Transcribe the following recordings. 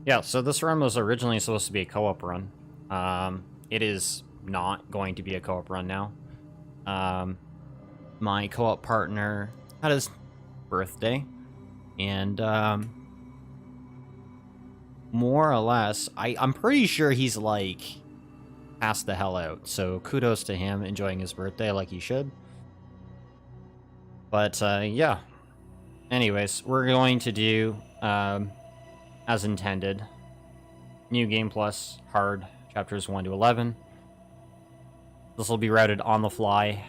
Yeah, so this run was originally supposed to be a co-op run. It is not going to be a co-op run now. My co-op partner had his birthday, and more or less, I'm pretty sure he's like passed the hell out. So kudos to him enjoying his birthday like he should. But yeah. Anyways, we're going to do as intended. New Game Plus, hard, chapters 1 to 11. This will be routed on the fly,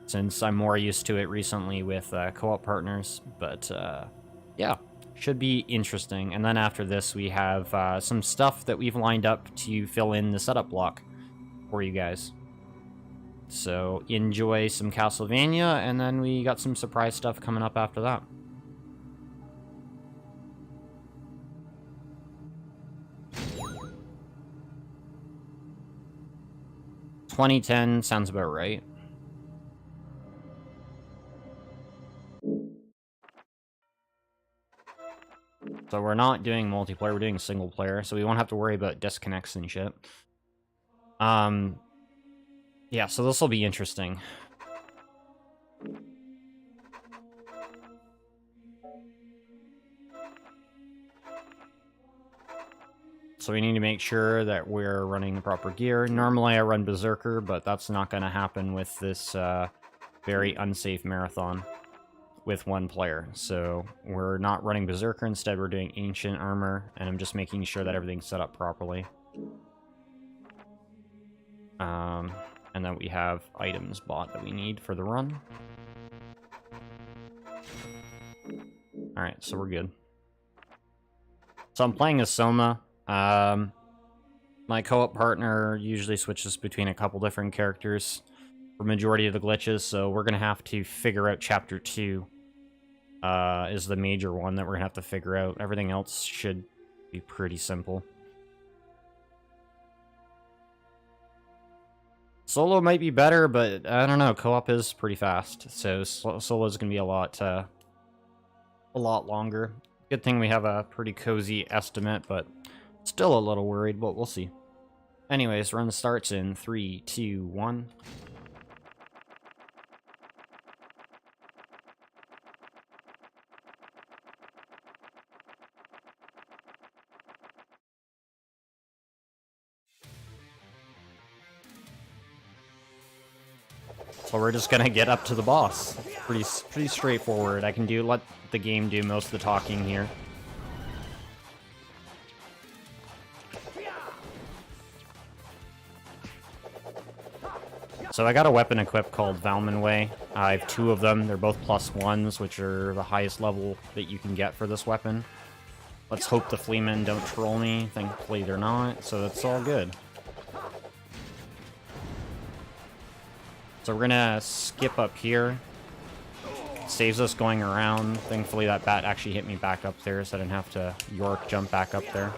since I'm more used to it recently with co-op partners. But yeah, should be interesting. And then after this, we have some stuff that we've lined up to fill in the setup block for you guys. So enjoy some Castlevania, and then we got some surprise stuff coming up after that. 2010 sounds about right. So we're not doing multiplayer, we're doing single player, so we won't have to worry about disconnects and shit. Yeah, so this will be interesting. So we need to make sure that we're running the proper gear. Normally I run Berserker, but that's not going to happen with this very unsafe marathon with one player. So we're not running Berserker, instead we're doing Ancient Armor, and I'm just making sure that everything's set up properly. And then we have items bought that we need for the run. Alright, so we're good. So I'm playing as Soma. My co-op partner usually switches between a couple different characters for majority of the glitches, so we're gonna have to figure out Chapter 2 is the major one that we're gonna have to figure out. Everything else should be pretty simple. Solo might be better, but I don't know, co-op is pretty fast, so solo is gonna be a lot longer. Good thing we have a pretty cozy estimate, but still a little worried, but we'll see. Anyways, run starts in 3, 2, 1. So we're just gonna get up to the boss. Pretty straightforward. I can let the game do most of the talking here. So I got a weapon equipped called Valman Way. I have 2 of them. They're both +1s, which are the highest level that you can get for this weapon. Let's hope the Fleamen don't troll me. Thankfully they're not, so that's all good. So we're gonna skip up here. Saves us going around. Thankfully that bat actually hit me back up there, so I didn't have to York jump back up there.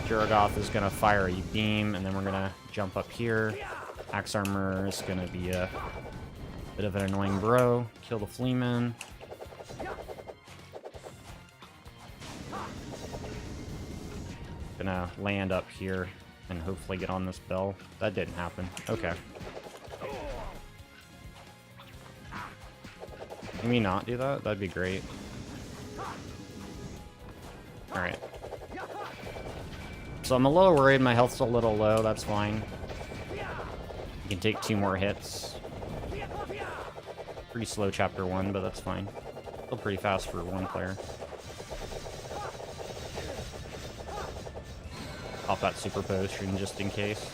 Juragoth is gonna fire a beam, and then we're gonna jump up here. Axe Armor is gonna be a bit of an annoying bro. Kill the Fleaman. Gonna land up here and hopefully get on this bell. That didn't happen. Okay. Can we not do that? That'd be great. Alright. So I'm a little worried, my health's a little low, that's fine. You can take 2 more hits. Pretty slow chapter 1, but that's fine. Still pretty fast for 1 player. Pop that super potion just in case.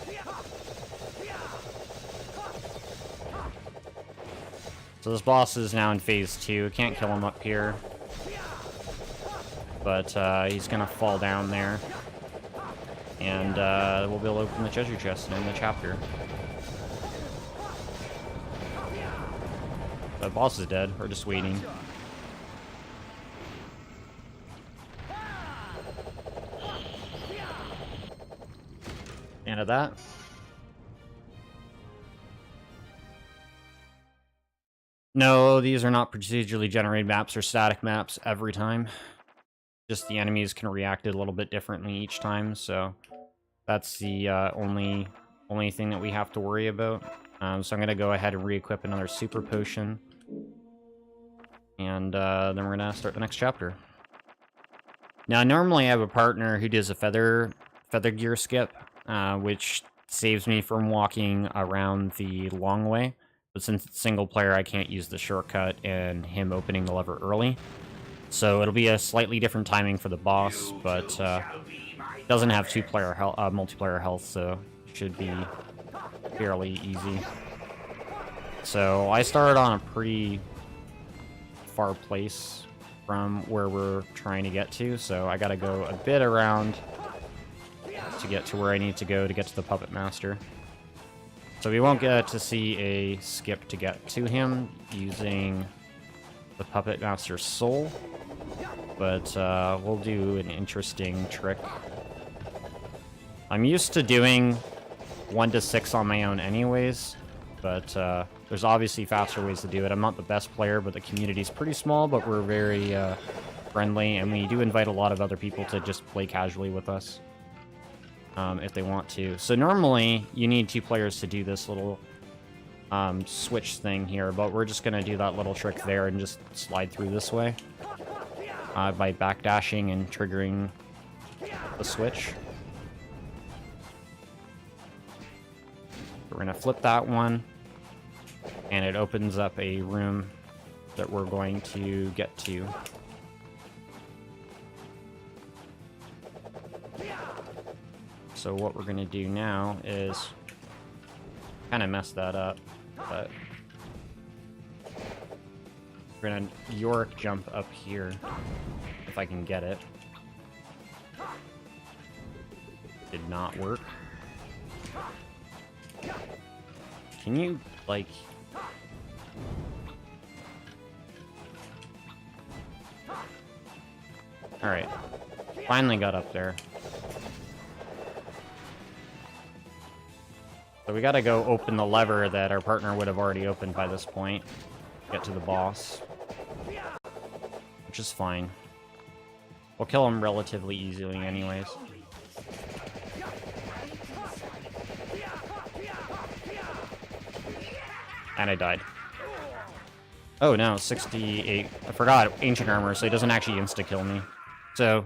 So this boss is now in phase 2. Can't kill him up here. But he's gonna fall down there. And we'll be able to open the treasure chest and end the chapter. The boss is dead. We're just waiting. And of that. No, these are not procedurally generated maps or static maps every time. Just the enemies can react a little bit differently each time, so that's the only thing that we have to worry about. So I'm going to go ahead and re-equip another super potion. And then we're going to start the next chapter. Now, normally I have a partner who does a feather gear skip, which saves me from walking around the long way. But since it's single player, I can't use the shortcut and him opening the lever early. So it'll be a slightly different timing for the boss, but doesn't have multiplayer health, so it should be fairly easy. So I started on a pretty far place from where we're trying to get to, so I gotta go a bit around to get to where I need to go to get to the Puppet Master. So we won't get to see a skip to get to him using the Puppet Master's soul, but we'll do an interesting trick. I'm used to doing 1 to 6 on my own anyways, but there's obviously faster ways to do it. I'm not the best player, but the community's pretty small, but we're very friendly, and we do invite a lot of other people to just play casually with us if they want to. So normally, you need 2 players to do this little switch thing here, but we're just going to do that little trick there and just slide through this way by backdashing and triggering the switch. We're going to flip that one, and it opens up a room that we're going to get to. So what we're going to do now is kind of mess that up, but we're going to Yorick jump up here, if I can get it. Did not work. Can you, like... Alright. Finally got up there. So we gotta go open the lever that our partner would have already opened by this point. Get to the boss. Which is fine. We'll kill him relatively easily anyways. And I died. Oh no, 68. I forgot ancient armor, so he doesn't actually insta-kill me. So,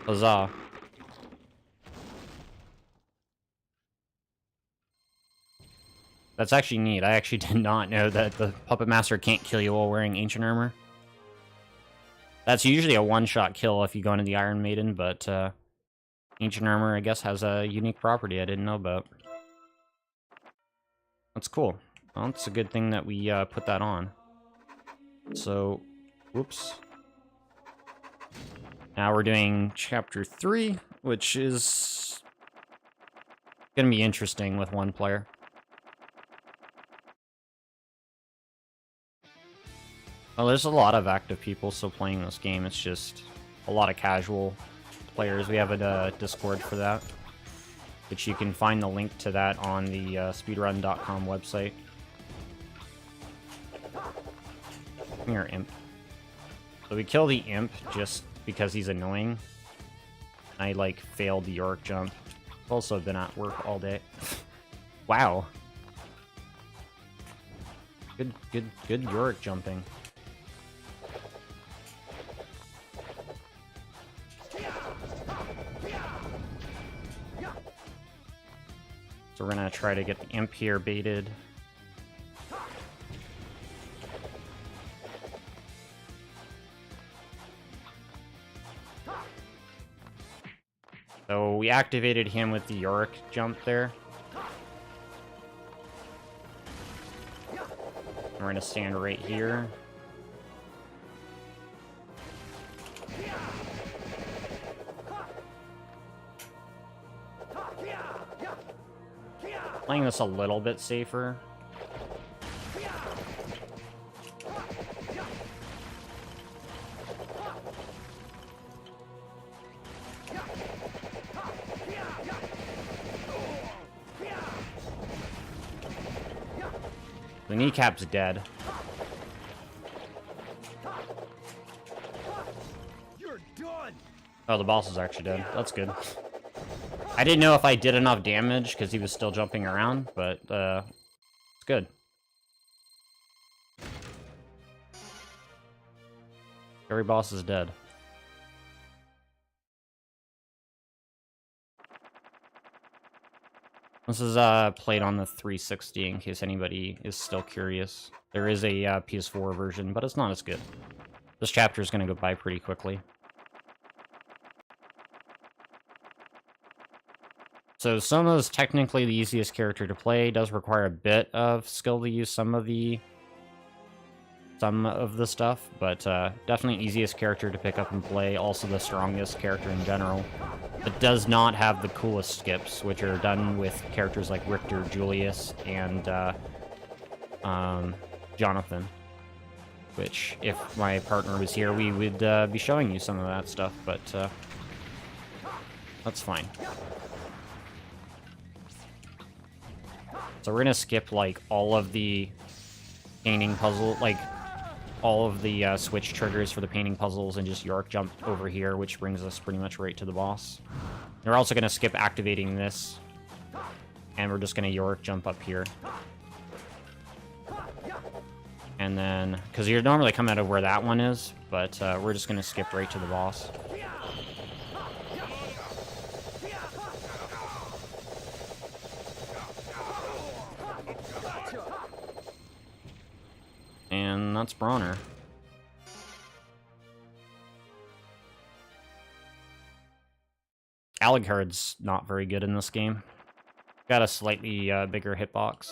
huzzah. That's actually neat. I actually did not know that the Puppet Master can't kill you while wearing ancient armor. That's usually a one-shot kill if you go into the Iron Maiden, but ancient armor, I guess, has a unique property I didn't know about. That's cool. Well, it's a good thing that we put that on. So, whoops. Now we're doing Chapter 3, which is gonna be interesting with 1 player. Well, there's a lot of active people still playing this game. It's just a lot of casual players. We have a Discord for that, which you can find the link to that on the speedrun.com website. Come here, imp. So we kill the imp just because he's annoying. I, like, failed the Yorick jump. I've also been at work all day. Wow. Good Yorick jumping. So we're gonna try to get the imp here baited. So we activated him with the Yorick jump there. We're gonna stand right here. Playing this a little bit safer. The kneecap's dead. Oh, the boss is actually dead. That's good. I didn't know if I did enough damage because he was still jumping around, but it's good. Every boss is dead. This is played on the 360 in case anybody is still curious. There is a PS4 version, but it's not as good. This chapter is going to go by pretty quickly. So Soma is technically the easiest character to play. It does require a bit of skill to use some of the stuff, but definitely easiest character to pick up and play. Also the strongest character in general. It does not have the coolest skips, which are done with characters like Richter, Julius, and Jonathan. Which, if my partner was here, we would be showing you some of that stuff, but that's fine. So we're gonna skip, like, all of the painting puzzle, like, all of the switch triggers for the painting puzzles and just York jump over here, which brings us pretty much right to the boss. We're also gonna skip activating this, and we're just gonna York jump up here. And then, because you don't really come out of where that one is, but we're just gonna skip right to the boss. And that's Bronner. Alucard's not very good in this game. Got a slightly bigger hitbox.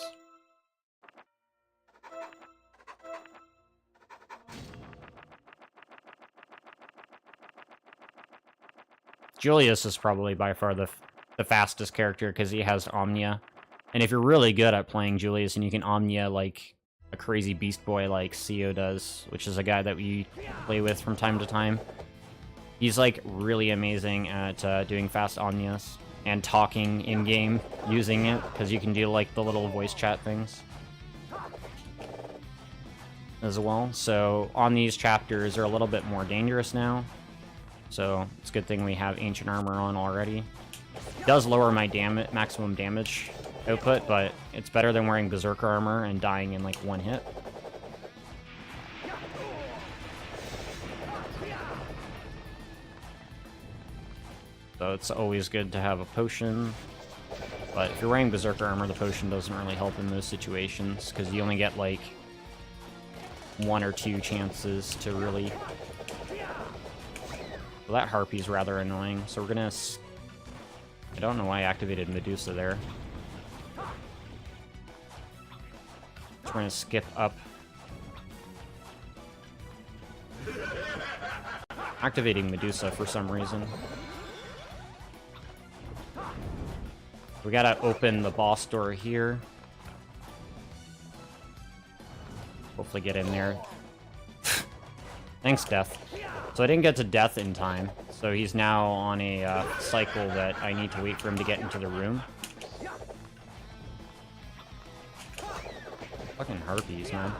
Julius is probably by far the fastest character because he has Omnia. And if you're really good at playing Julius and you can Omnia like a crazy beast boy like Sio does, which is a guy that we play with from time to time, he's like really amazing at doing fast Omnias and talking in-game using it, because you can do like the little voice chat things as well. So on these chapters are a little bit more dangerous now. So it's a good thing we have Ancient Armor on already. It does lower my maximum damage output, but it's better than wearing Berserker Armor and dying in like one hit. So it's always good to have a potion. But if you're wearing Berserker Armor, the potion doesn't really help in those situations, because you only get like 1 or 2 chances to really... Well, that Harpy's rather annoying, so we're gonna... I don't know why I activated Medusa there. So we're gonna skip up. Activating Medusa for some reason. We gotta open the boss door here. Hopefully get in there. Thanks, Death. So I didn't get to Death in time, so he's now on a cycle that I need to wait for him to get into the room. Fucking harpies, man.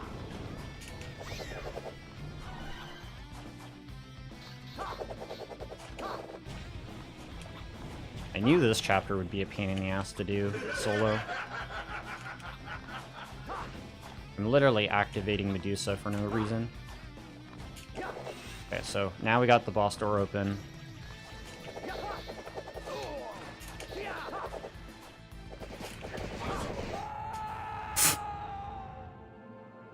I knew this chapter would be a pain in the ass to do solo. I'm literally activating Medusa for no reason. Okay, so now we got the boss door open.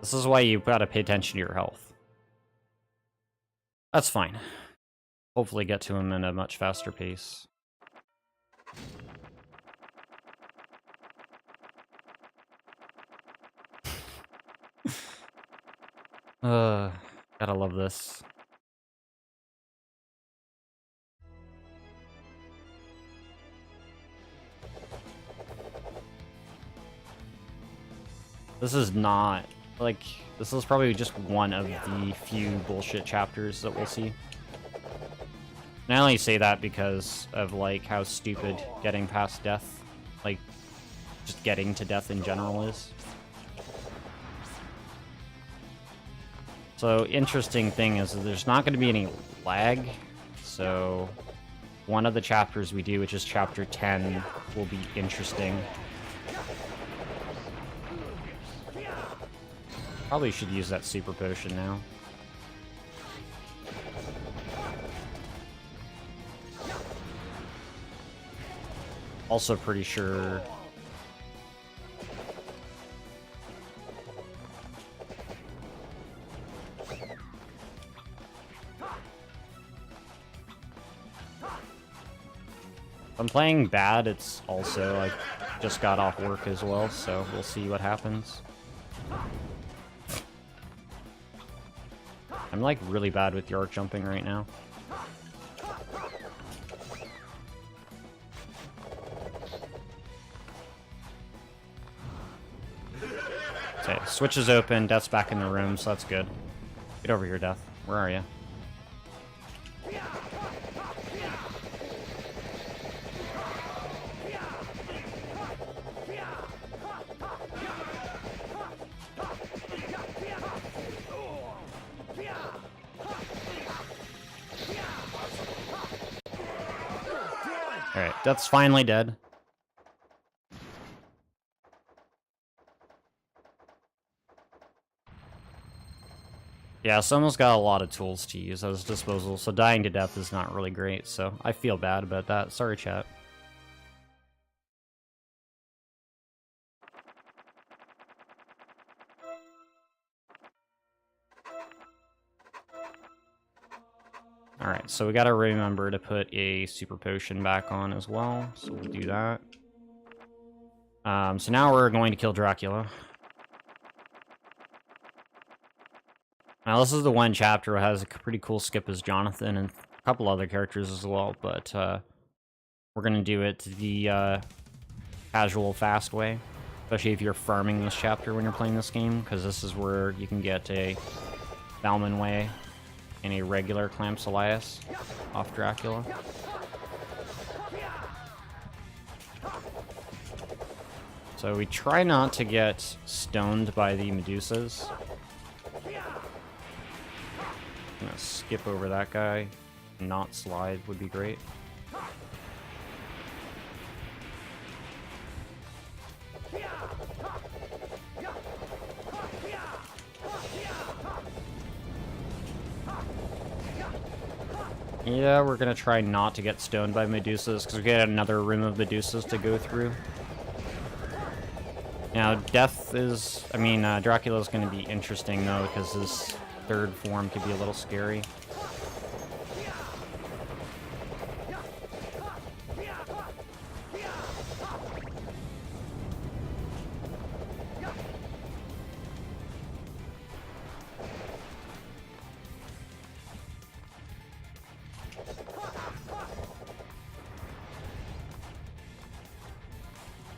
This is why you gotta pay attention to your health. That's fine. Hopefully get to him in a much faster pace. Gotta love this. This is not, like, this is probably just one of the few bullshit chapters that we'll see. And I only say that because of, like, how stupid getting past death, like, just getting to death in general is. So, interesting thing is that there's not going to be any lag, so one of the chapters we do, which is chapter 10, will be interesting. Probably should use that super potion now. Also pretty sure... If I'm playing bad, it's also, like, just got off work as well, so we'll see what happens. I'm, like, really bad with yard jumping right now. Okay, switch is open, Death's back in the room, so that's good. Get over here, Death. Where are you? Alright, Death's finally dead. Yeah, someone's got a lot of tools to use at his disposal, so dying to death is not really great, so I feel bad about that. Sorry, chat. Alright, so we gotta remember to put a super potion back on as well, so we'll do that. So now we're going to kill Dracula. Now this is the one chapter that has a pretty cool skip as Jonathan and a couple other characters as well, but we're gonna do it the casual, fast way. Especially if you're farming this chapter when you're playing this game, because this is where you can get a Valmon Way and a regular Clamps Elias off Dracula. So we try not to get stoned by the Medusas. I'm gonna skip over that guy. Not slide would be great. Yeah, we're gonna try not to get stoned by Medusas, because we get another room of Medusas to go through. Now, Death is... Dracula's gonna be interesting, though, because his third form could be a little scary.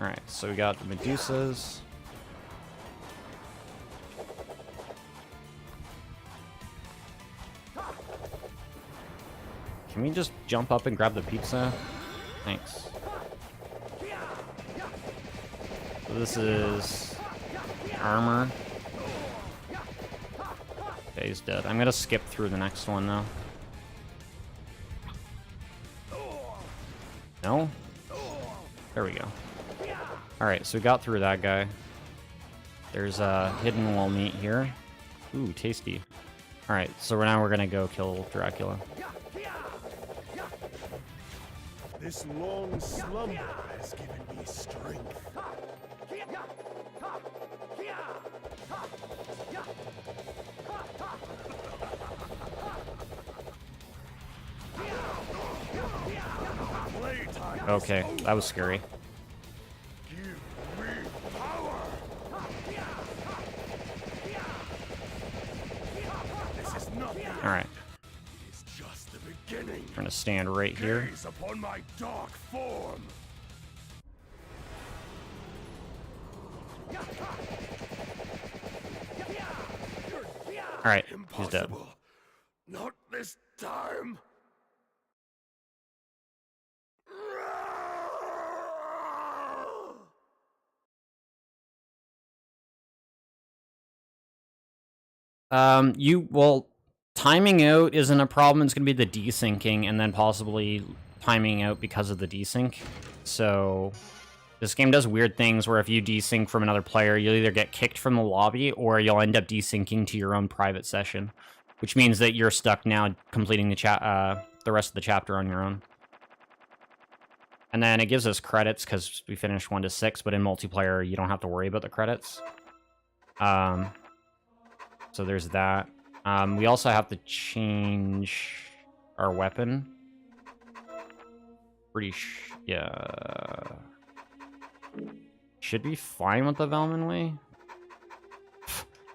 Alright, so we got the Medusas. Can we just jump up and grab the pizza? Thanks. So this is armor. Okay, he's dead. I'm gonna skip through the next one, though. No? There we go. Alright, so we got through that guy. There's a hidden wall meat here. Ooh, tasty. Alright, so now we're gonna go kill Dracula. This long slumber has given me strength. Okay, that was scary. Alright. I'm gonna stand right here. Upon my dark form. Alright, he's dead. Not this time. Timing out isn't a problem. It's gonna be the desyncing and then possibly timing out because of the desync. So this game does weird things where if you desync from another player, you'll either get kicked from the lobby or you'll end up desyncing to your own private session, which means that you're stuck now completing the rest of the chapter on your own. And then it gives us credits because we finished 1 to 6, but in multiplayer, you don't have to worry about the credits. So there's that. We also have to change our weapon. Yeah. Should be fine with the Velman way.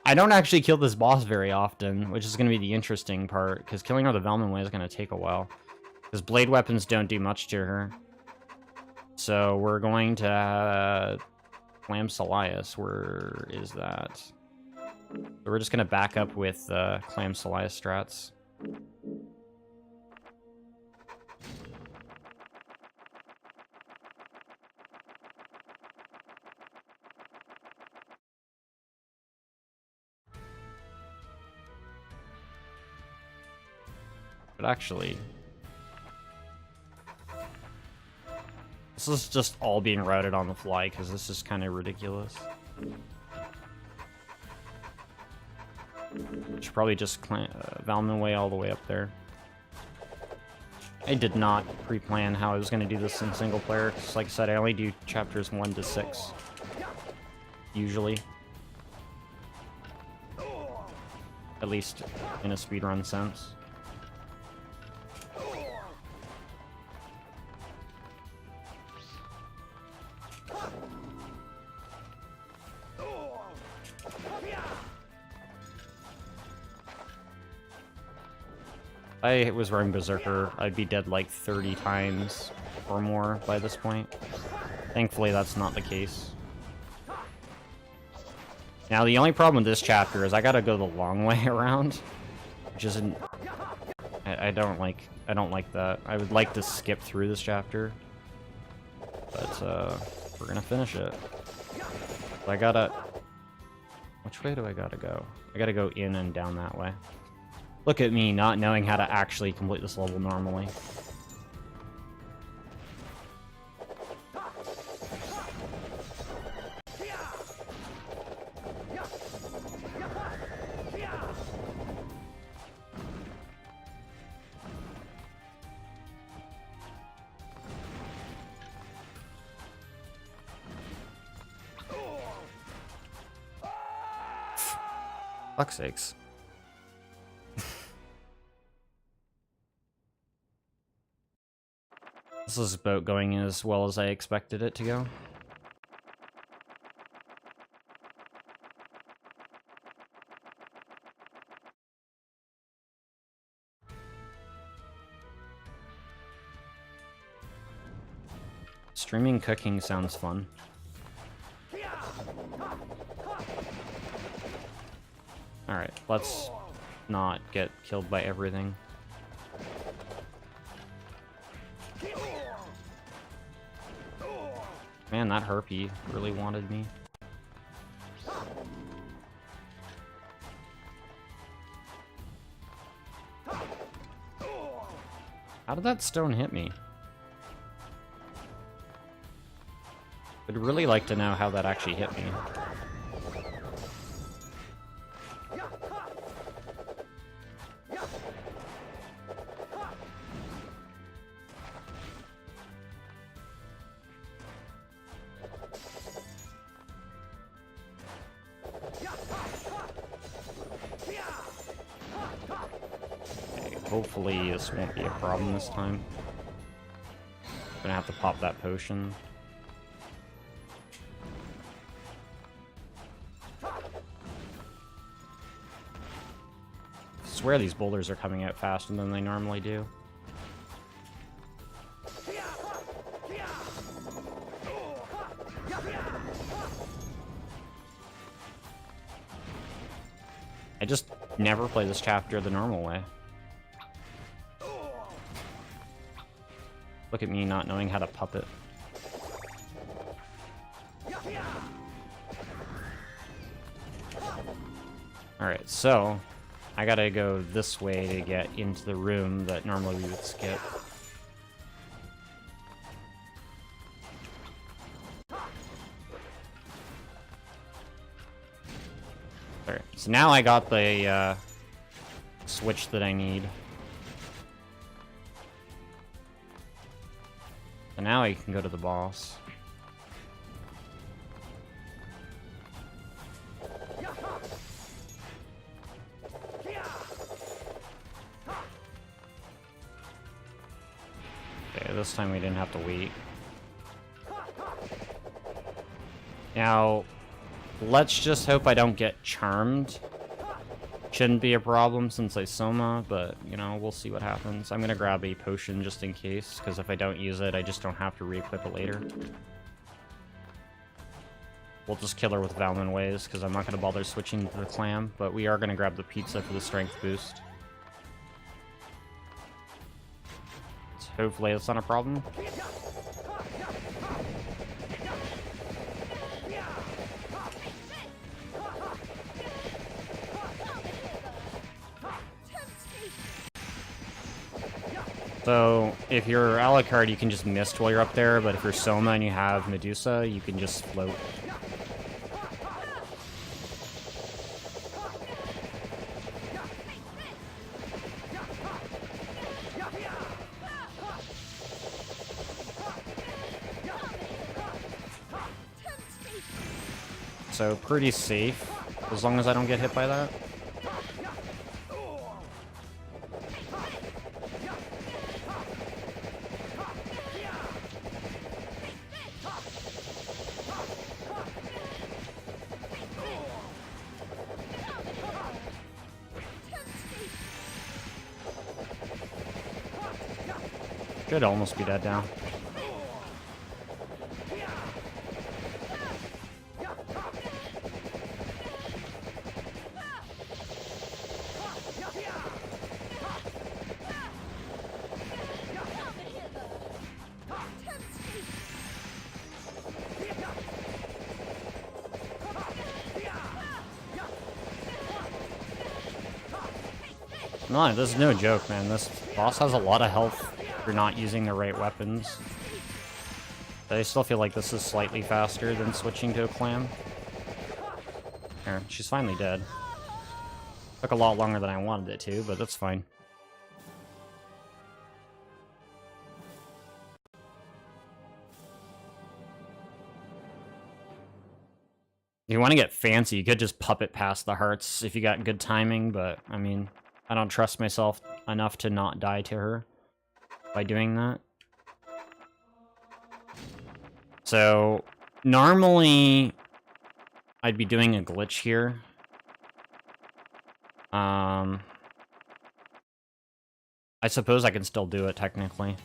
I don't actually kill this boss very often, which is going to be the interesting part, because killing her the Velman way is going to take a while. Because blade weapons don't do much to her. So we're going to Clam Salias. Where is that? So we're just going to back up with Clam Salias strats. But actually, this is just all being routed on the fly because this is kind of ridiculous. Should probably just Valman way all the way up there. I did not pre-plan how I was going to do this in single player, because like I said, I only do chapters 1 to 6. Usually. At least in a speedrun sense. If I was running Berserker, I'd be dead like 30 times or more by this point. Thankfully, that's not the case. Now, the only problem with this chapter is I gotta go the long way around, which isn't... I don't like that. I would like to skip through this chapter, but we're gonna finish it. So I gotta... Which way do I gotta go? I gotta go in and down that way. Look at me not knowing how to actually complete this level normally. Fuck's sakes. This is about going as well as I expected it to go. Streaming cooking sounds fun. Alright, let's not get killed by everything. Man, that harpy really wanted me. How did that stone hit me? I'd really like to know how that actually hit me. Hopefully this won't be a problem this time. I'm gonna have to pop that potion. I swear these boulders are coming out faster than they normally do. I just never play this chapter the normal way. Look at me not knowing how to puppet. Alright, so I gotta go this way to get into the room that normally we would skip. So now I got the switch that I need. So now I can go to the boss. Okay, this time we didn't have to wait. Now, let's just hope I don't get charmed. Shouldn't be a problem since I Soma, but, you know, we'll see what happens. I'm gonna grab a potion just in case, because if I don't use it, I just don't have to re-equip it later. We'll just kill her with Valman Ways, because I'm not gonna bother switching to the clam, but we are gonna grab the pizza for the strength boost. So hopefully that's not a problem. So, if you're Alucard, you can just mist while you're up there, but if you're Soma and you have Medusa, you can just float. So, pretty safe, as long as I don't get hit by that. Should almost be dead now. No, this is no joke, man. This boss has a lot of health if you're not using the right weapons. But I still feel like this is slightly faster than switching to a clam. There, she's finally dead. Took a lot longer than I wanted it to, but that's fine. If you want to get fancy, you could just puppet past the hearts if you got good timing, but, I mean, I don't trust myself enough to not die to her by doing that. So, normally, I'd be doing a glitch here. I suppose I can still do it, technically.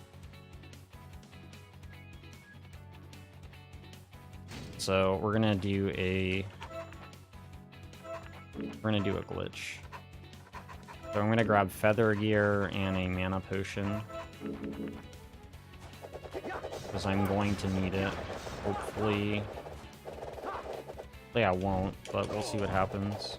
So, we're gonna do a glitch. So I'm gonna grab Feather Gear and a Mana Potion. Because I'm going to need it. Hopefully I won't, but we'll see what happens.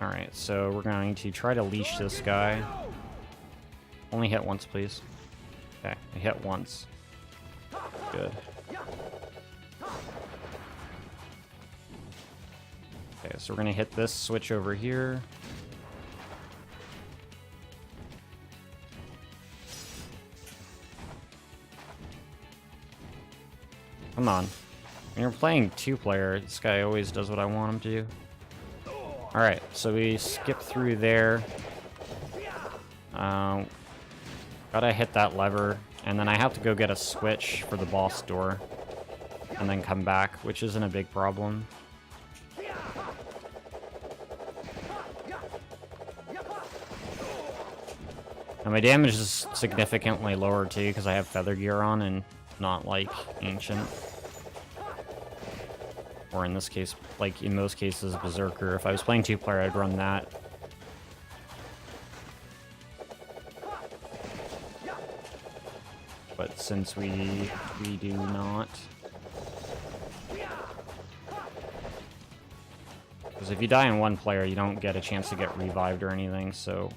Alright, so we're going to try to leash this guy. Only hit once, please. Okay, I hit once. Good. Okay, so we're gonna hit this switch over here. Come on. When you're playing two-player, this guy always does what I want him to do. Alright, so we skip through there. Gotta hit that lever, and then I have to go get a switch for the boss door, and then come back, which isn't a big problem. And my damage is significantly lower too, because I have Feather Gear on and not like Ancient. Or in this case, like in most cases, Berserker. If I was playing two-player, I'd run that. But since we do not. Because if you die in one player, you don't get a chance to get revived or anything, so...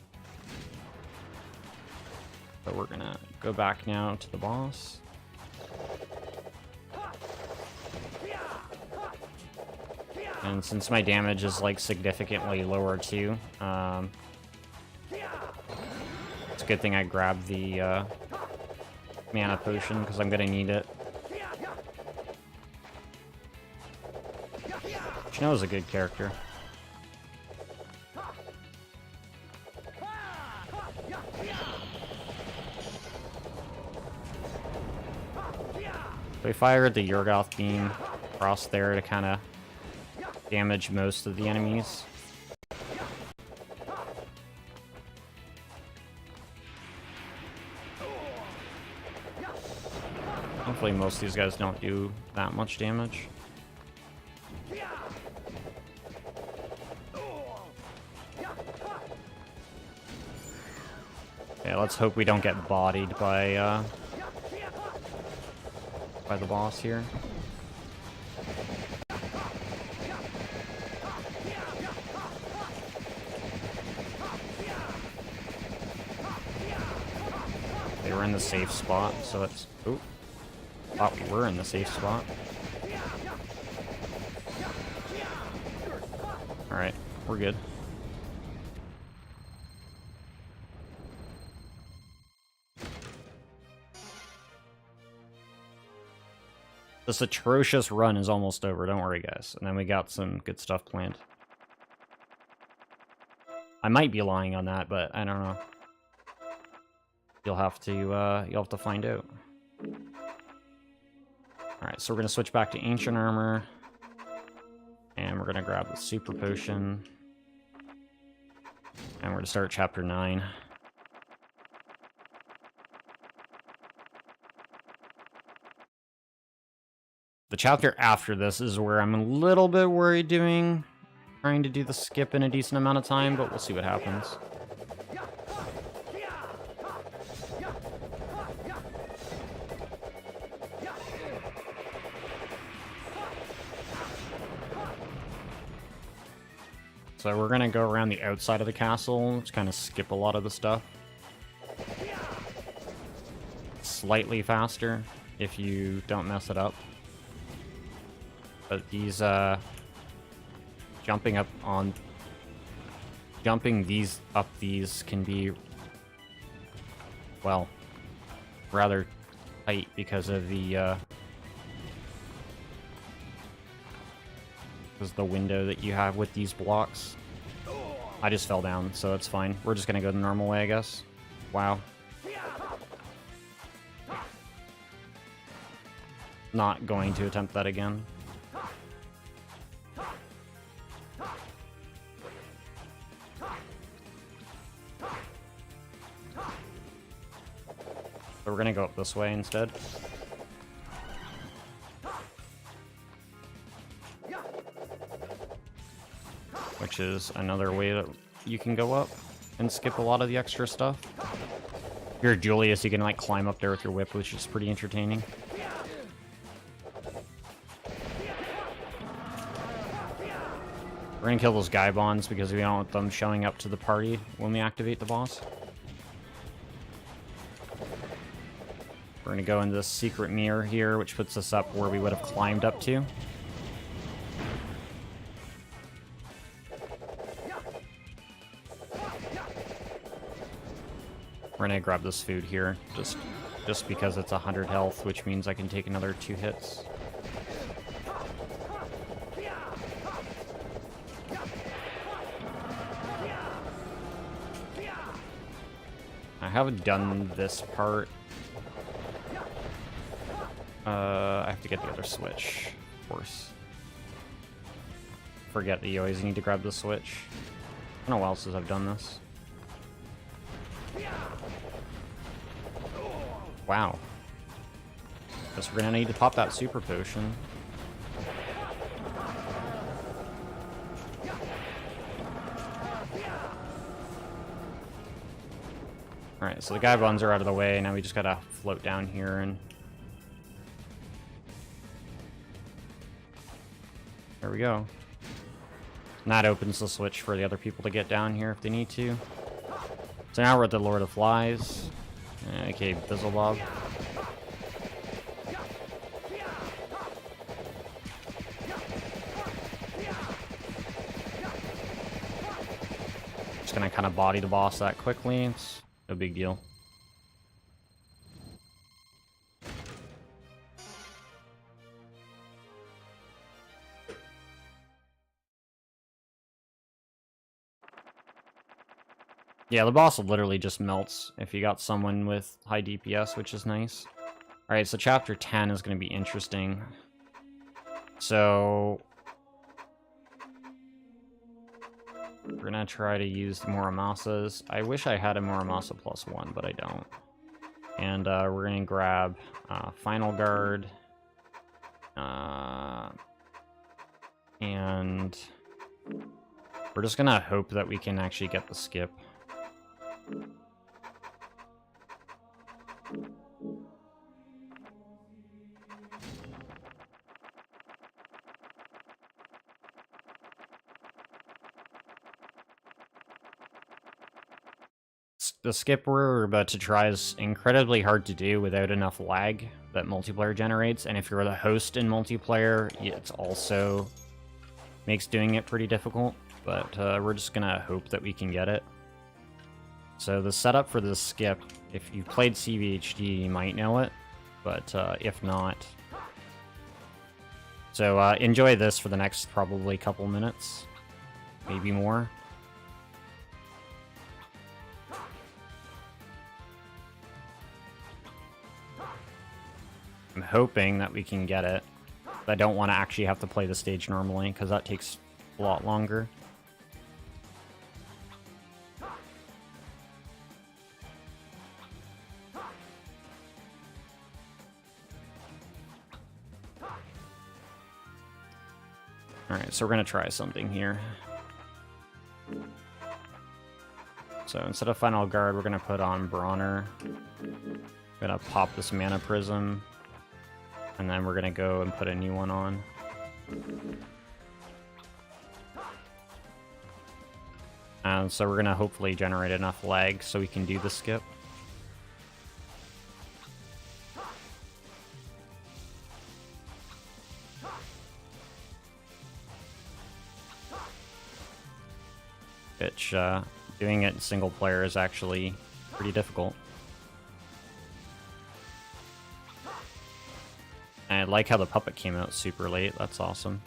But we're gonna go back now to the boss. And since my damage is like significantly lower too, it's a good thing I grabbed the mana potion because I'm gonna need it. Shino's a good character. We fired the Yurgoth beam across there to kind of damage most of the enemies. Hopefully most of these guys don't do that much damage. Okay, let's hope we don't get bodied by the boss here. They were in the safe spot, so it's... Ooh. Thought we were in the safe spot. Alright, we're good. This atrocious run is almost over, don't worry guys. And then we got some good stuff planned. I might be lying on that, but I don't know. You'll have to find out. Alright, so we're gonna switch back to ancient armor. And we're gonna grab the super potion. And we're gonna start chapter 9. The chapter after this is where I'm a little bit worried trying to do the skip in a decent amount of time, but we'll see what happens. So we're gonna go around the outside of the castle to kind of skip a lot of the stuff. Slightly faster if you don't mess it up. But these, jumping these can be, well, rather tight because of the window that you have with these blocks. I just fell down, so it's fine. We're just gonna go the normal way, I guess. Wow. Not going to attempt that again. So we're gonna go up this way instead. Which is another way that you can go up and skip a lot of the extra stuff. If you're Julius, you can like climb up there with your whip, which is pretty entertaining. We're gonna kill those Gaibons because we don't want them showing up to the party when we activate the boss. We're gonna go into this secret mirror here, which puts us up where we would have climbed up to. We're gonna grab this food here, just because it's 100 health, which means I can take another 2 hits. I haven't done this part. I have to get the other switch, of course. Forget that you always need to grab the switch. I don't know what else since I've done this. Wow. Guess we're gonna need to pop that super potion. Alright, so the Gaibons are out of the way, now we just gotta float down here and... There we go. And that opens the switch for the other people to get down here if they need to. So now we're at the Lord of Flies. Okay, Bizzlebob. just gonna kind of body the boss that quickly. It's no big deal. Yeah, the boss literally just melts if you got someone with high DPS, which is nice. Alright, so chapter 10 is going to be interesting. So we're going to try to use the Muramasas. I wish I had a Muramasa +1, but I don't. And we're going to grab Final Guard. And we're just going to hope that we can actually get the skip. The skip we're about to try is incredibly hard to do without enough lag that multiplayer generates, and if you're the host in multiplayer, it's also makes doing it pretty difficult, but we're just gonna hope that we can get it. So the setup for this skip, if you've played CVHD, you might know it, but if not... So enjoy this for the next probably couple minutes, maybe more. I'm hoping that we can get it. I don't want to actually have to play the stage normally, because that takes a lot longer. Alright, so we're going to try something here. So instead of Final Guard, we're going to put on Bronner. We're going to pop this Mana Prism. And then we're going to go and put a new one on. And so we're going to hopefully generate enough lag so we can do the skip. Which, doing it single player is actually pretty difficult. And I like how the puppet came out super late, that's awesome.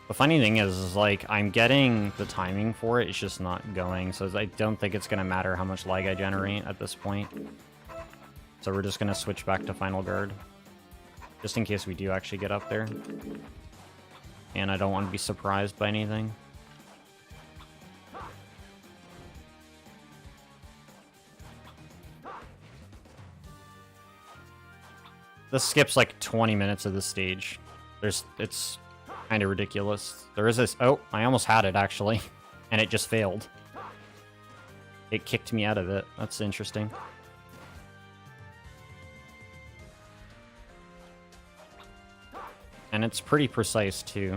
The funny thing is like, I'm getting the timing for it, it's just not going, so I don't think it's going to matter how much lag I generate at this point. So we're just going to switch back to Final Guard, just in case we do actually get up there. And I don't want to be surprised by anything. This skips like 20 minutes of the stage. It's kind of ridiculous. There is this... Oh, I almost had it, actually. And it just failed. It kicked me out of it. That's interesting. And it's pretty precise, too.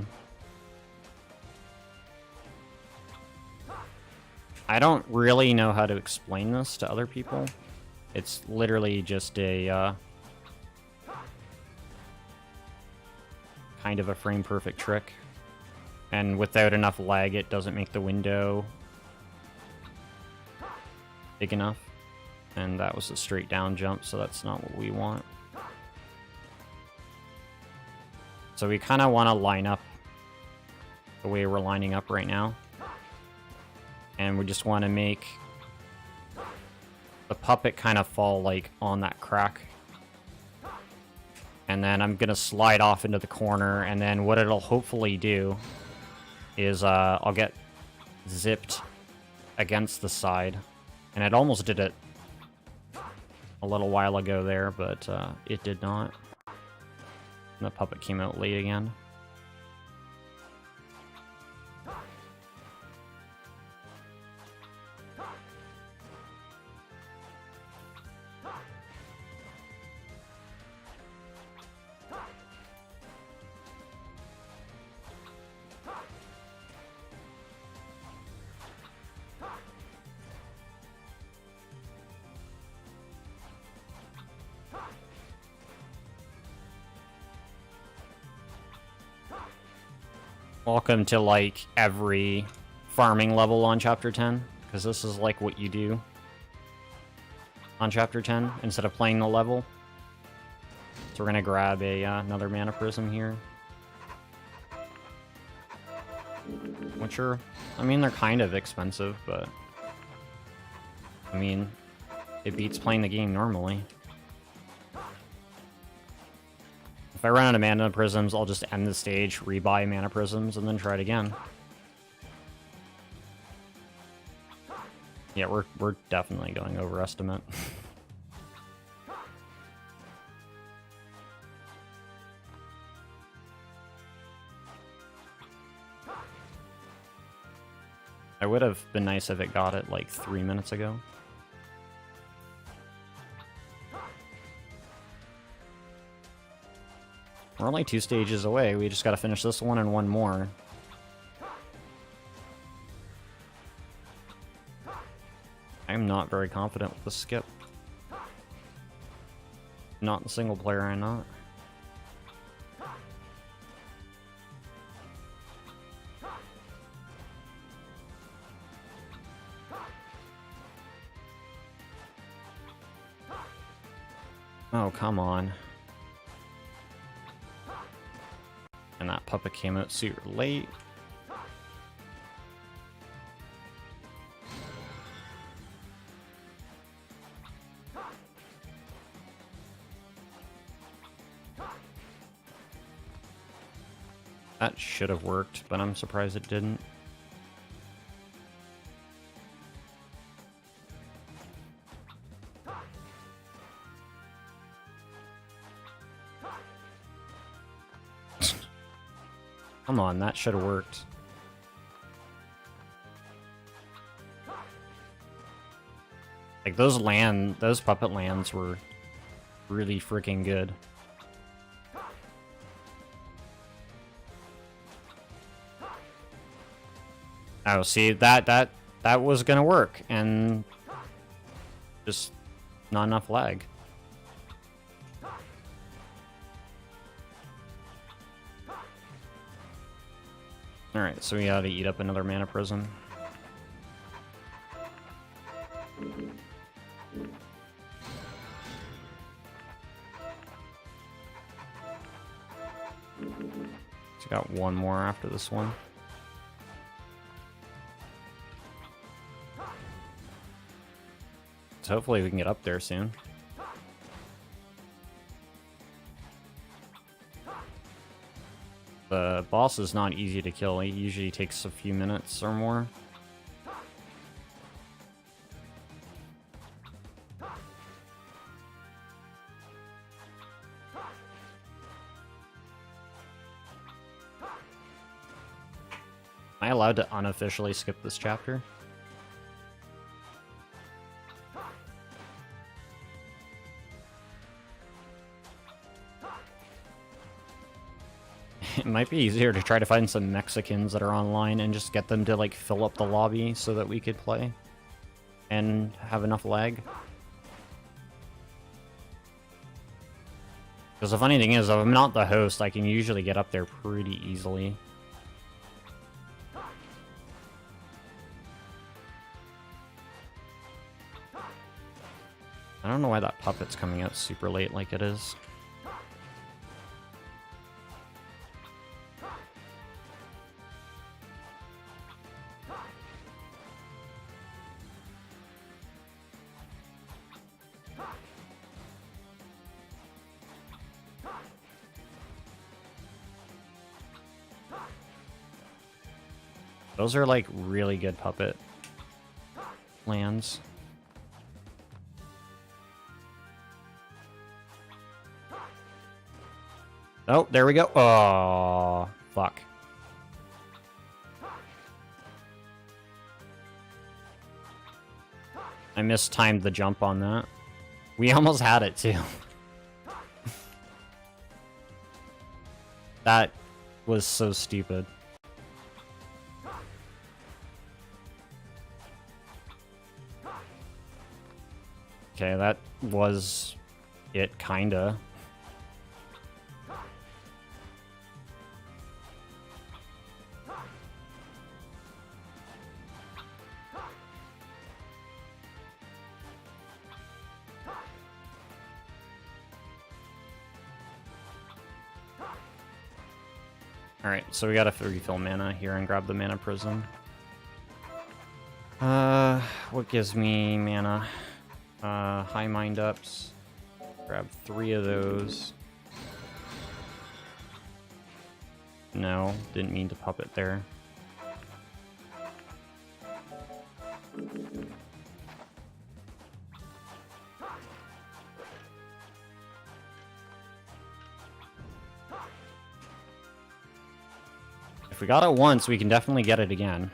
I don't really know how to explain this to other people. It's literally just a... kind of a frame-perfect trick. And without enough lag, it doesn't make the window big enough. And that was a straight down jump, so that's not what we want. So we kind of want to line up the way we're lining up right now. And we just want to make the puppet kind of fall like on that crack. And then I'm going to slide off into the corner, and then what it'll hopefully do is I'll get zipped against the side. And it almost did it a little while ago there, but it did not. And the puppet came out late again. Welcome to, like, every farming level on Chapter 10, because this is, like, what you do on Chapter 10 instead of playing the level. So we're gonna grab a another mana prism here. Which are, I mean, they're kind of expensive, but I mean, it beats playing the game normally. If I run out of mana prisms, I'll just end the stage, rebuy mana prisms, and then try it again. Yeah, we're definitely going overestimate. It would have been nice if it got it like 3 minutes ago. We're only 2 stages away. We just gotta finish this one and one more. I'm not very confident with the skip. Not in single player, I'm not. Oh, come on. And that puppet came out super late. That should have worked, but I'm surprised it didn't. Come on, that should have worked. Like, those puppet lands were really freaking good. Oh, see, that was gonna work, and just not enough lag. Alright, so we gotta eat up another mana prism. So got one more after this one. So hopefully we can get up there soon. The boss is not easy to kill. He usually takes a few minutes or more. Am I allowed to unofficially skip this chapter? It might be easier to try to find some Mexicans that are online and just get them to, like, fill up the lobby so that we could play and have enough lag. Because the funny thing is, if I'm not the host, I can usually get up there pretty easily. I don't know why that puppet's coming out super late like it is. Those are, like, really good puppet lands. Oh, there we go. Oh, fuck. I mistimed the jump on that. We almost had it, too. That was so stupid. Okay, that was it, kinda. Alright, so we gotta refill mana here and grab the mana prism. What gives me mana? High mind ups. Grab 3 of those. No, didn't mean to puppet there. If we got it once, we can definitely get it again.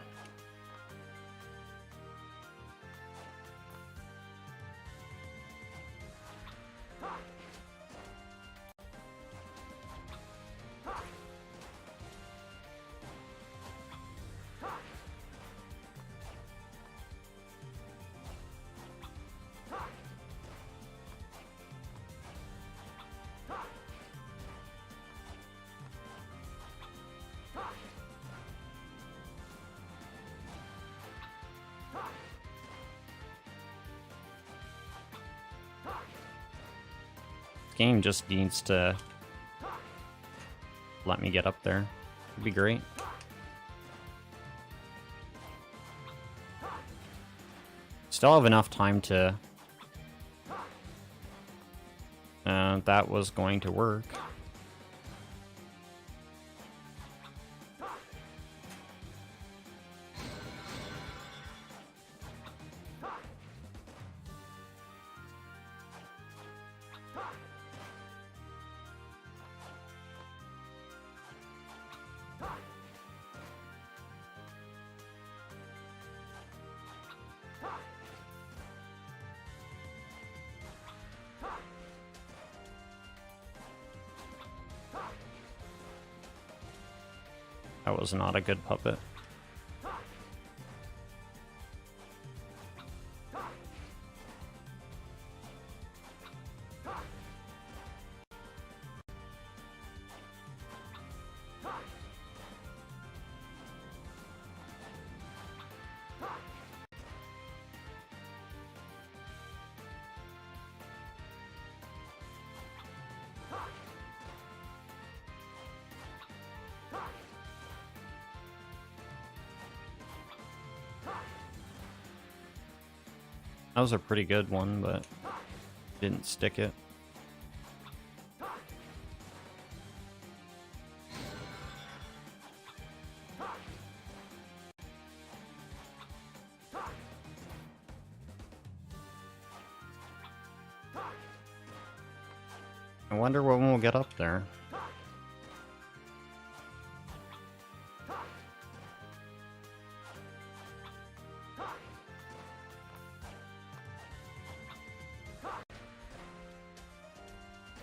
Game just needs to let me get up there. It'd be great. Still have enough time to... that was going to work. That was not a good puppet. That was a pretty good one, but didn't stick it. I wonder when we'll get up there.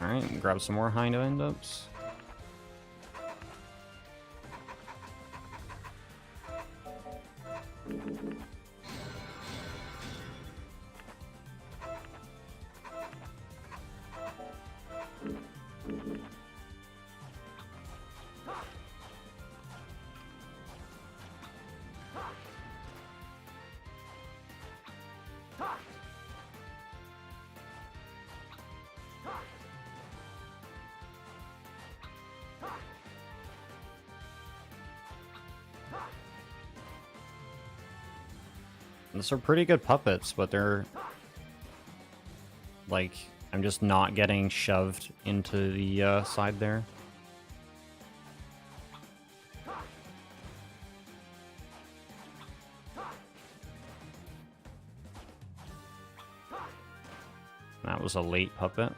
Alright, grab some more hind end-ups. Those are pretty good puppets, but they're... like, I'm just not getting shoved into the side there. That was a late puppet.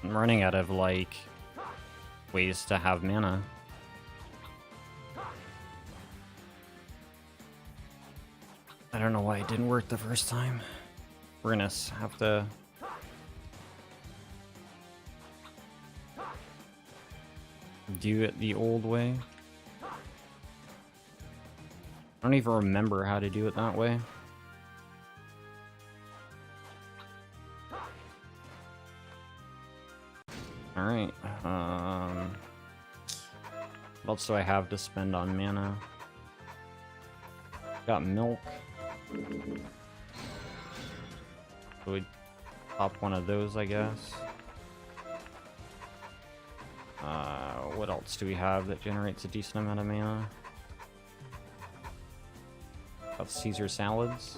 I'm running out of, like, ways to have mana. I don't know why it didn't work the first time. We're gonna have to... do it the old way. I don't even remember how to do it that way. Alright, what else do I have to spend on mana? Got milk. So we pop one of those, I guess. What else do we have that generates a decent amount of mana? Got Caesar salads.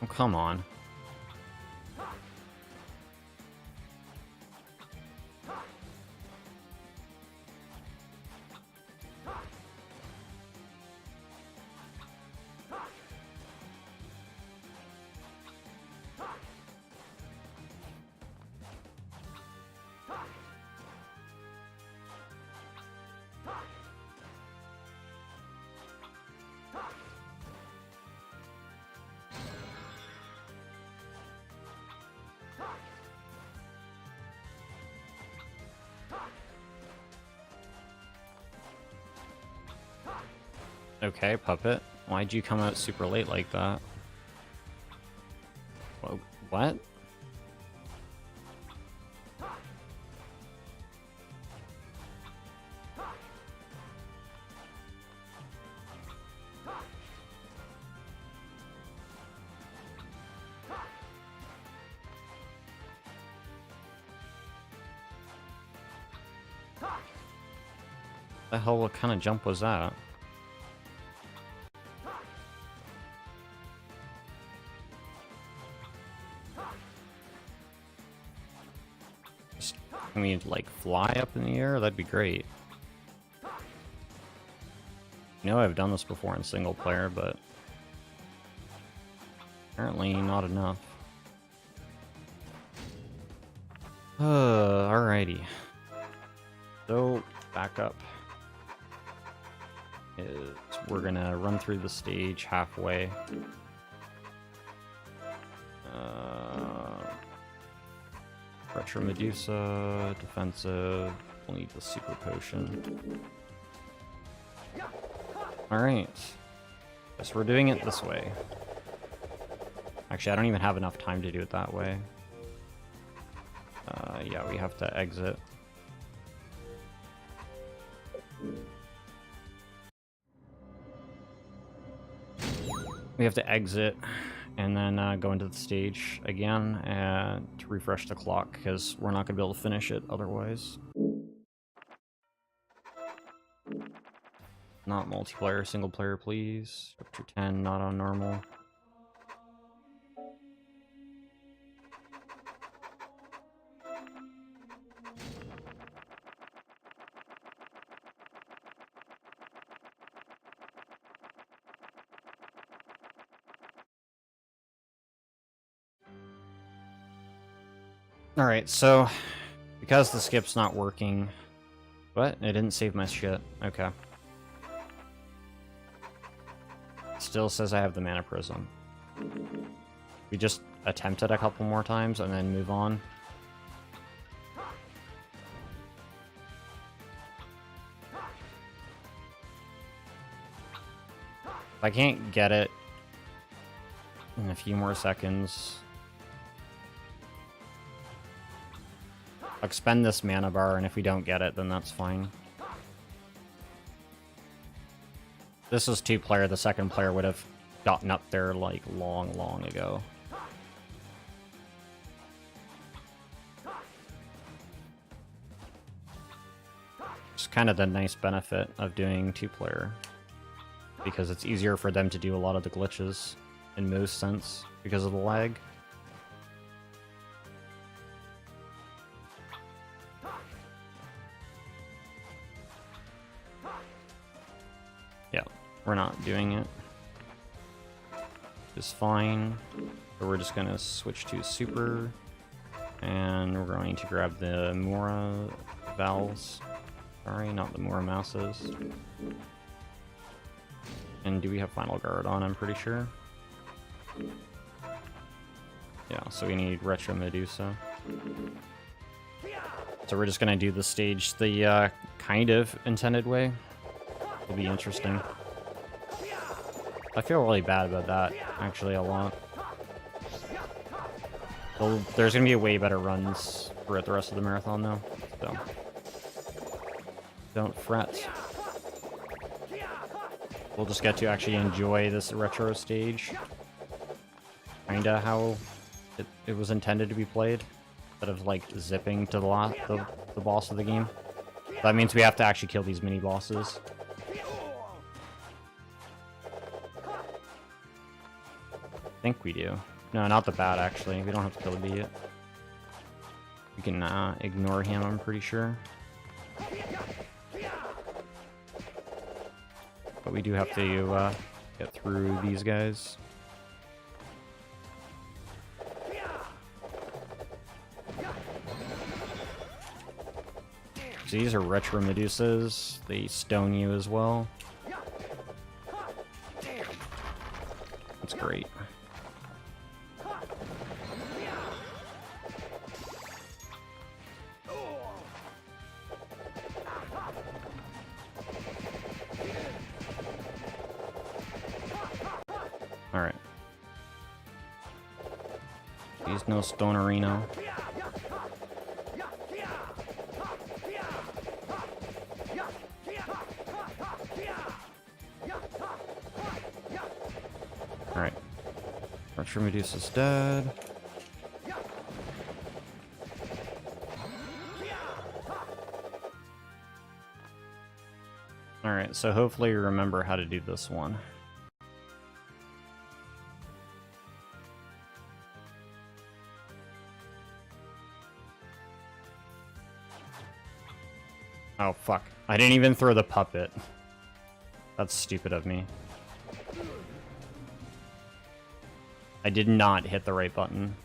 Oh, come on. Okay, puppet. Why'd you come out super late like that? Whoa, what? The hell, what kind of jump was that? Can we, like, fly up in the air? That'd be great. You know, I've done this before in single player, but apparently not enough. Alrighty. So, back up. We're gonna run through the stage halfway. Retro Medusa, defensive, we'll need the super potion. Alright. Guess we're doing it this way. Actually, I don't even have enough time to do it that way. Yeah, we have to exit. We have to exit and then go into the stage again to refresh the clock, because we're not going to be able to finish it otherwise. Not multiplayer, single player, please. Up to 10, not on normal. Alright, so because the skip's not working... What? It didn't save my shit. Okay. Still says I have the mana prism. We just attempt it a couple more times and then move on. If I can't get it in a few more seconds, I'll expend this mana bar, and if we don't get it, then that's fine. This was 2-player, the second player would have gotten up there, like, long ago. It's kind of the nice benefit of doing 2-player, because it's easier for them to do a lot of the glitches. in most sense because of the lag. Yeah, we're not doing it. It's fine. So we're just gonna switch to super, and we're going to grab the Mora valves. Sorry, not the Mora mouses. And do we have Final Guard on? I'm pretty sure. Yeah, so we need Retro Medusa. So we're just gonna do the stage the kind of intended way. It'll be interesting. I feel really bad about that, actually, a lot. There's gonna be way better runs for the rest of the marathon, though. So don't fret. We'll just get to actually enjoy this retro stage. Kinda how it was intended to be played. Instead of, like, zipping to the boss of the game. That means we have to actually kill these mini-bosses. I think we do. No, not the bat, actually. We don't have to kill the bee yet. We can ignore him, I'm pretty sure. But we do have to get through these guys. So these are Retro Medusas. They stone you as well. That's great. Alright. He's no Stonerino. Alright. Retro Medusa's dead. Alright, so hopefully you remember how to do this one. Oh, fuck. I didn't even throw the puppet. That's stupid of me. I did not hit the right button.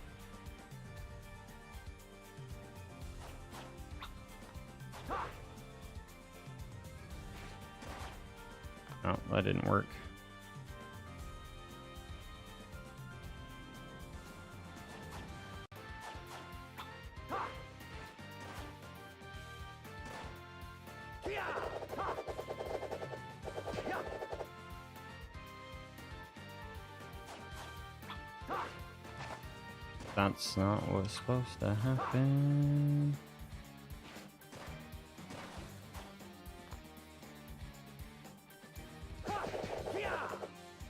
Oh, that didn't work. That's not what's supposed to happen.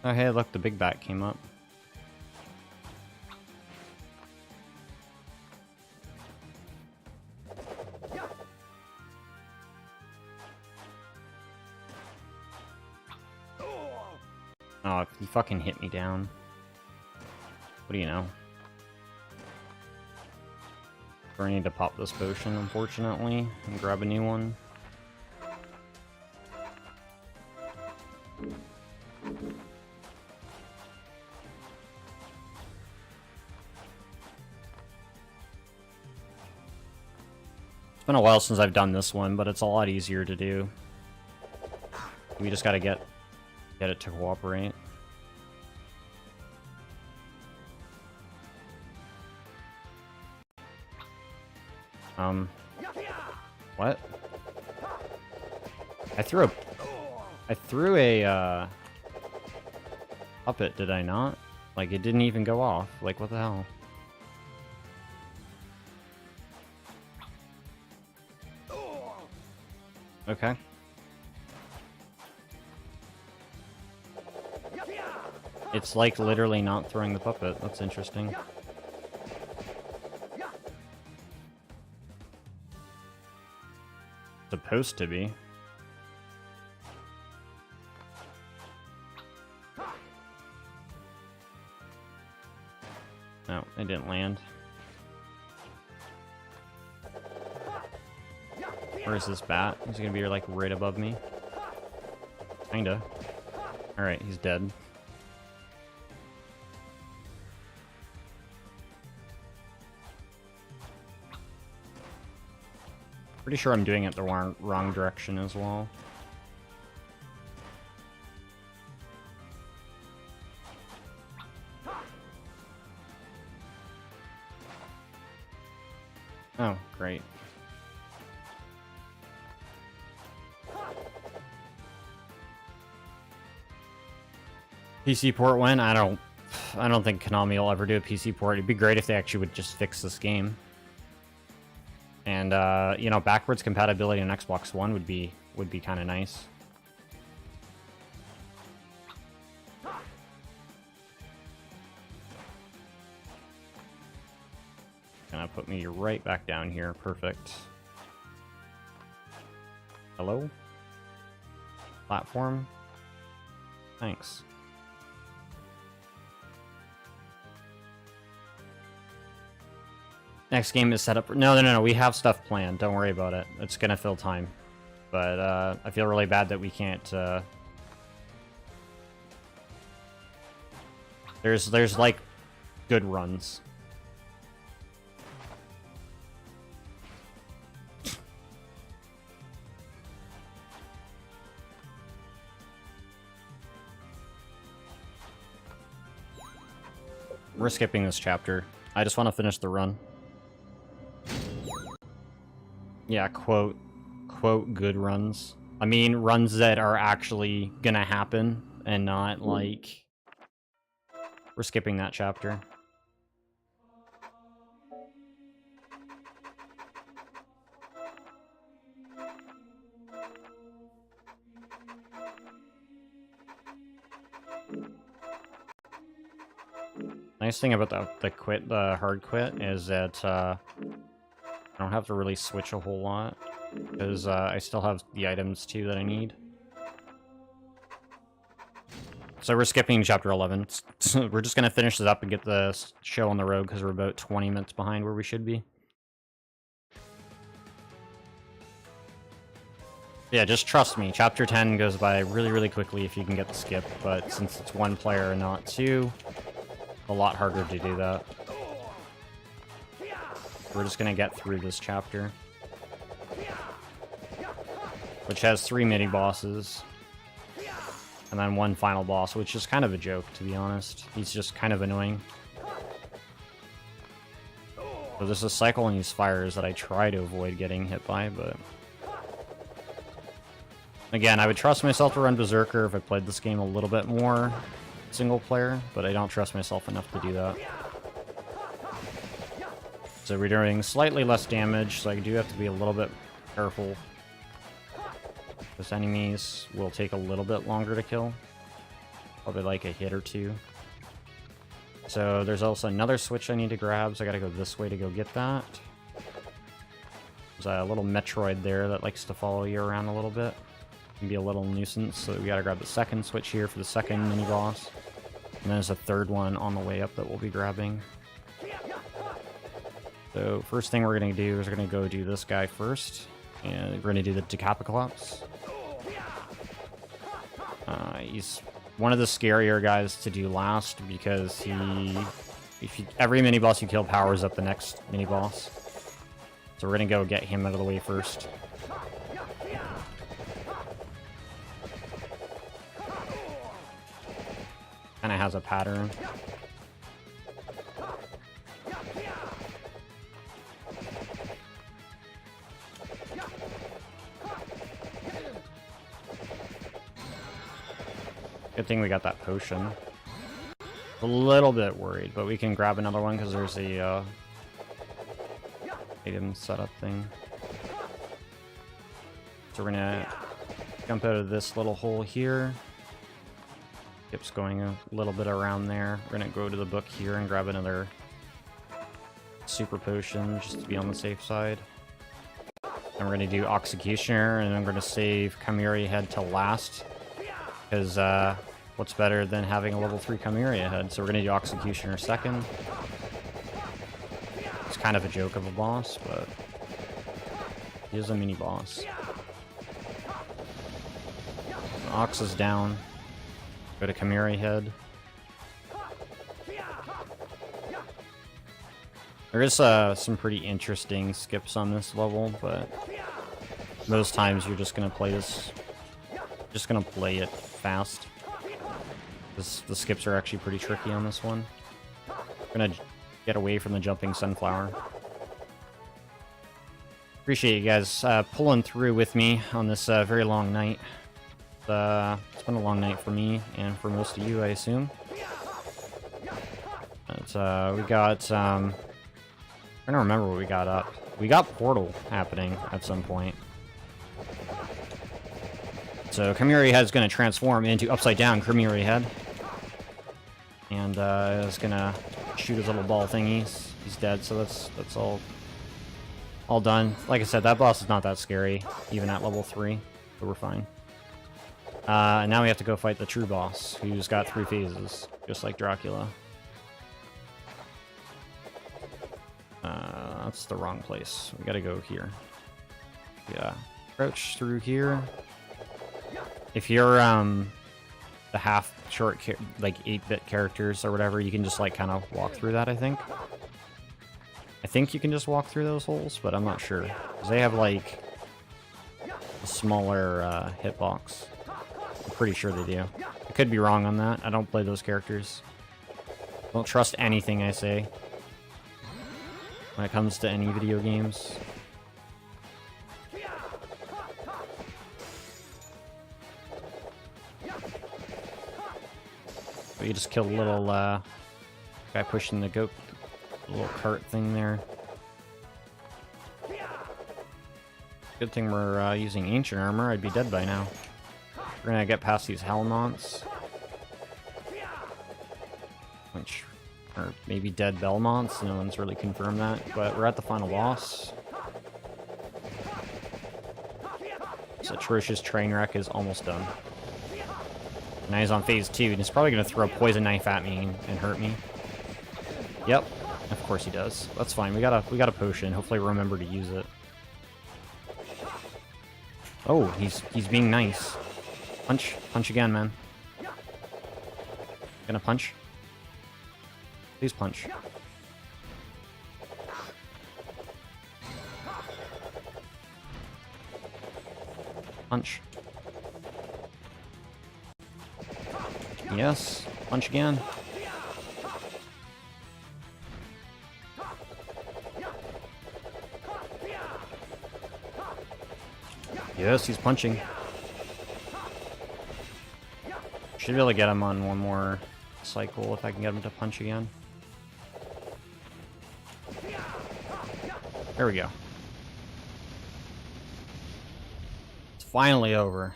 Oh hey, look, the big bat came up. Oh, he fucking hit me down. What do you know? I need to pop this potion, unfortunately, and grab a new one. It's been a while since I've done this one, but it's a lot easier to do. We just gotta get it to cooperate. What? I threw a puppet, did I not? Like, it didn't even go off. Like, what the hell? Okay. It's like literally not throwing the puppet. That's interesting. Supposed to be. No, it didn't land. Where is this bat? He's gonna be like right above me. Kinda. Alright, he's dead. Pretty sure I'm doing it the wrong direction as well. Oh, great. PC port when? I don't think Konami will ever do a PC port. It'd be great if they actually would just fix this game. And you know, backwards compatibility on Xbox One would be kind of nice. Gonna put me right back down here. Perfect. Hello? Platform? Thanks. Next game is set up. No. We have stuff planned. Don't worry about it. It's gonna fill time. But I feel really bad that we can't. There's like good runs. We're skipping this chapter. I just want to finish the run. Yeah, quote, good runs. I mean, runs that are actually gonna happen, and not, like... We're skipping that chapter. Nice thing about the hard quit is that, I don't have to really switch a whole lot, because I still have the items too that I need. So we're skipping chapter 11. We're just gonna finish this up and get the show on the road, because we're about 20 minutes behind where we should be. Yeah, just trust me. Chapter 10 goes by really, really quickly if you can get the skip, but since it's one player and not two, a lot harder to do that. We're just gonna get through this chapter, which has 3 mini-bosses, and then 1 final boss, which is kind of a joke, to be honest. He's just kind of annoying. So there's a cycle in these fires that I try to avoid getting hit by, but... Again, I would trust myself to run Berserker if I played this game a little bit more single player, but I don't trust myself enough to do that. So we're doing slightly less damage, so I do have to be a little bit careful. Those enemies will take a little bit longer to kill. Probably like a hit or two. So there's also another switch I need to grab, so I gotta go this way to go get that. There's a little Metroid there that likes to follow you around a little bit. Can be a little nuisance, so we gotta grab the second switch here for the second mini-boss. And then there's a third one on the way up that we'll be grabbing. So first thing we're going to do is we're going to go do this guy first. And we're going to do the Decapitops. He's one of the scarier guys to do last because every mini-boss you kill powers up the next mini-boss. So we're going to go get him out of the way first. Kind of has a pattern. Good thing we got that potion. A little bit worried, but we can grab another one because there's a item setup thing. So we're gonna jump out of this little hole here. Skip's going a little bit around there. We're gonna go to the book here and grab another super potion just to be on the safe side. And we're gonna do Executioner, and I'm gonna save Chimera Head to last. Because what's better than having a level 3 Chimera Head? So we're gonna do Executioner second. He's kind of a joke of a boss, but he is a mini boss. Ox is down. Go to Chimera Head. There is some pretty interesting skips on this level, but most times you're just gonna play this. Just gonna play it fast. The skips are actually pretty tricky on this one. Gonna get away from the jumping sunflower. Appreciate you guys pulling through with me on this very long night. It's been a long night for me and for most of you, I assume. But, we got I'm trying to remember what we got up. We got Portal happening at some point. So Chimera Head is going to transform into Upside Down Chimera Head. And it's going to shoot his little ball thingies. He's dead, so that's all done. Like I said, that boss is not that scary, even at level 3, so we're fine. And now we have to go fight the true boss, who's got 3 phases, just like Dracula. That's the wrong place. We gotta go here. Yeah, crouch through here. If you're the half short, like 8-bit characters or whatever, you can just like kind of walk through that. I think you can just walk through those holes, but I'm not sure. 'Cause they have like a smaller hitbox. I'm pretty sure they do. I could be wrong on that. I don't play those characters. Don't trust anything I say when it comes to any video games. We just killed a little guy pushing the goat, little cart thing there. Good thing we're using ancient armor. I'd be dead by now. We're gonna get past these Hellmonts. Which are maybe dead Belmonts. No one's really confirmed that. But we're at the final boss. This atrocious train wreck is almost done. Now he's on phase 2, and he's probably going to throw a poison knife at me and hurt me. Yep, of course he does. That's fine. We got a potion. Hopefully remember to use it. Oh, he's being nice. Punch again, man. Gonna punch? Please punch. Punch. Yes, punch again. Yes, he's punching. Should be able to get him on one more cycle if I can get him to punch again. There we go. It's finally over.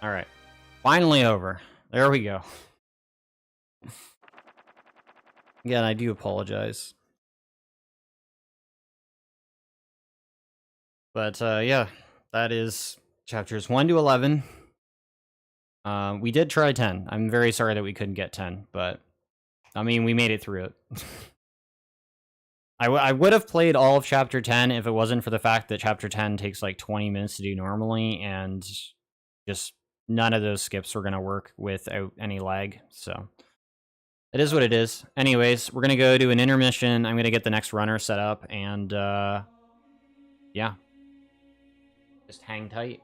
Alright. Finally over. There we go. Again, I do apologize. But, yeah. That is chapters 1 to 11. We did try 10. I'm very sorry that we couldn't get 10, but... I mean, we made it through it. I would have played all of chapter 10 if it wasn't for the fact that chapter 10 takes like 20 minutes to do normally, and just... none of those skips were going to work without any lag, so it is what it is. Anyways, we're going to go to an intermission. I'm going to get the next runner set up, and yeah. Just hang tight.